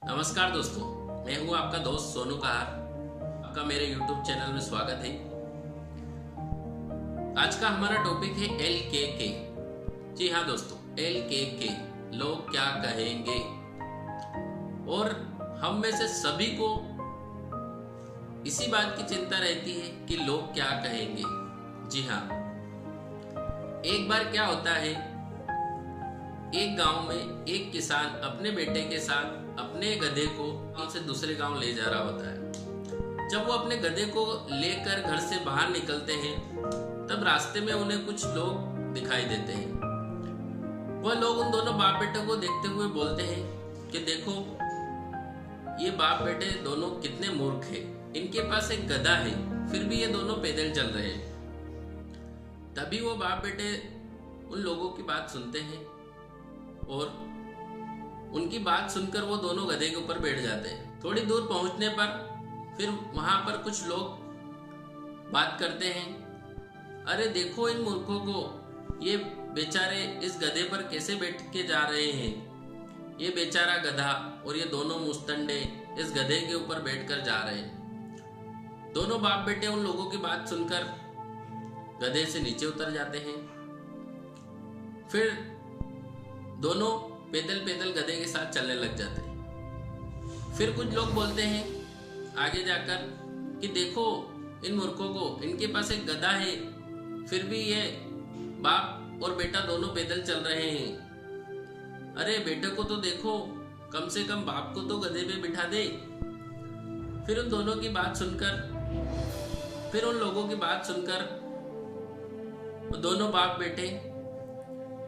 नमस्कार दोस्तों, मैं हूं आपका दोस्त सोनू कहार। आपका मेरे YouTube चैनल में स्वागत है। आज का हमारा टॉपिक है LKK। जी हाँ दोस्तों, LKK लोग क्या कहेंगे। और हम में से सभी को इसी बात की चिंता रहती है कि लोग क्या कहेंगे। जी हाँ, एक बार क्या होता है, एक गांव में एक किसान अपने बेटे के साथ अपने गधे को गांव से दूसरे गांव ले जा रहा होता है। जब वो अपने गधे को लेकर घर से बाहर निकलते हैं, तब रास्ते में उन्हें कुछ लोग दिखाई देते हैं। वह लोग उन दोनों बाप बेटे को देखते हुए बोलते हैं कि देखो, ये बाप बेटे दोनों कितने मूर्ख हैं। इनके पास एक गधा है, फिर भी ये दोनों पैदल चल रहे हैं। तभी वो बाप बेटे उन लोगों की बात सुनते हैं और उनकी बात सुनकर वो दोनों गधे के ऊपर बैठ जाते हैं। थोड़ी दूर पहुंचने पर फिर वहां पर कुछ लोग बात करते हैं, अरे देखो इन मूर्खों को, ये बेचारे इस गधे पर कैसे बैठ के जा रहे हैं। ये बेचारा गधा और ये दोनों मुस्तंडे इस गधे के ऊपर बैठकर जा रहे हैं। दोनों बाप बेटे उन लोगों की बात सुनकर गधे से नीचे उतर जाते हैं। फिर दोनों पैदल पैदल गधे के साथ चलने लग जाते हैं। फिर कुछ लोग बोलते हैं आगे जाकर कि देखो इन मूर्खों को, इनके पास एक गधा है, फिर भी ये बाप और बेटा दोनों पैदल चल रहे हैं। अरे बेटे को तो देखो, कम से कम बाप को तो गधे पे बिठा दे। फिर उन दोनों की बात सुनकर, फिर उन लोगों की बात सुनकर वो दोनों बाप बेटे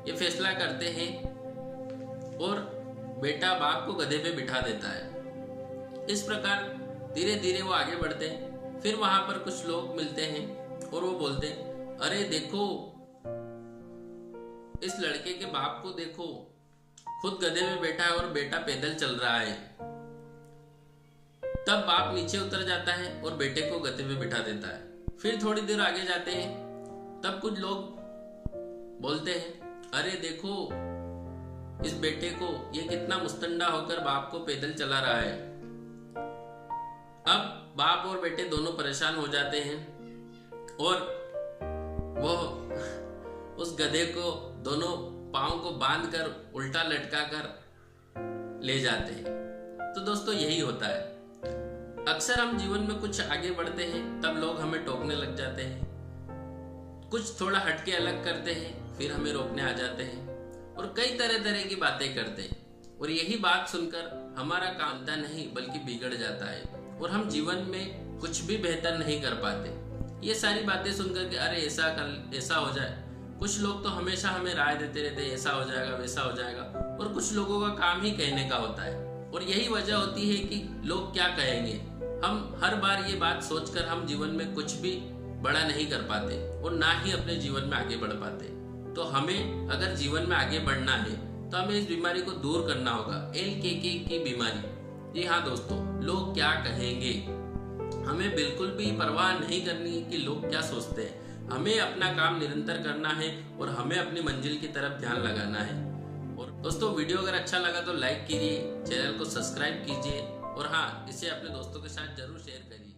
ये फैसला करते हैं और बेटा बाप को गधे पे बिठा देता है। इस प्रकार धीरे धीरे वो आगे बढ़ते हैं। फिर वहां पर कुछ लोग मिलते हैं और वो बोलते हैं, अरे देखो इस लड़के के बाप को देखो, खुद गधे में बैठा है और बेटा पैदल चल रहा है। तब बाप नीचे उतर जाता है और बेटे को गधे पे बिठा देता है। फिर थोड़ी देर आगे जाते हैं, तब कुछ लोग बोलते हैं, अरे देखो इस बेटे को, ये कितना मुस्तंडा होकर बाप को पैदल चला रहा है। अब बाप और बेटे दोनों परेशान हो जाते हैं और वो उस गधे को दोनों पांव को बांधकर उल्टा लटका कर ले जाते हैं। तो दोस्तों यही होता है, अक्सर हम जीवन में कुछ आगे बढ़ते हैं, तब लोग हमें टोकने लग जाते हैं। कुछ थोड़ा हटके अलग करते हैं, फिर हमें रोकने आ जाते हैं और कई तरह तरह की बातें करते हैं। और यही बात सुनकर हमारा काम नहीं बल्कि बिगड़ जाता है और हम जीवन में कुछ भी बेहतर नहीं कर पाते। ये सारी बातें सुनकर कि अरे ऐसा कर, ऐसा हो जाए। कुछ लोग तो हमेशा हमें राय देते रहते हैं, ऐसा हो जाएगा, वैसा हो जाएगा। और कुछ लोगों का काम ही कहने का होता है। और यही वजह होती है कि लोग क्या कहेंगे। हम हर बार ये बात सोचकर हम जीवन में कुछ भी बड़ा नहीं कर पाते और ना ही अपने जीवन में आगे बढ़ पाते। तो हमें अगर जीवन में आगे बढ़ना है तो हमें इस बीमारी को दूर करना होगा, LKK की बीमारी। जी हाँ दोस्तों, लोग क्या कहेंगे, हमें बिल्कुल भी परवाह नहीं करनी कि लोग क्या सोचते हैं। हमें अपना काम निरंतर करना है और हमें अपनी मंजिल की तरफ ध्यान लगाना है। और दोस्तों, वीडियो अगर अच्छा लगा तो लाइक कीजिए, चैनल को सब्सक्राइब कीजिए और हाँ, इसे अपने दोस्तों के साथ जरूर शेयर करिए।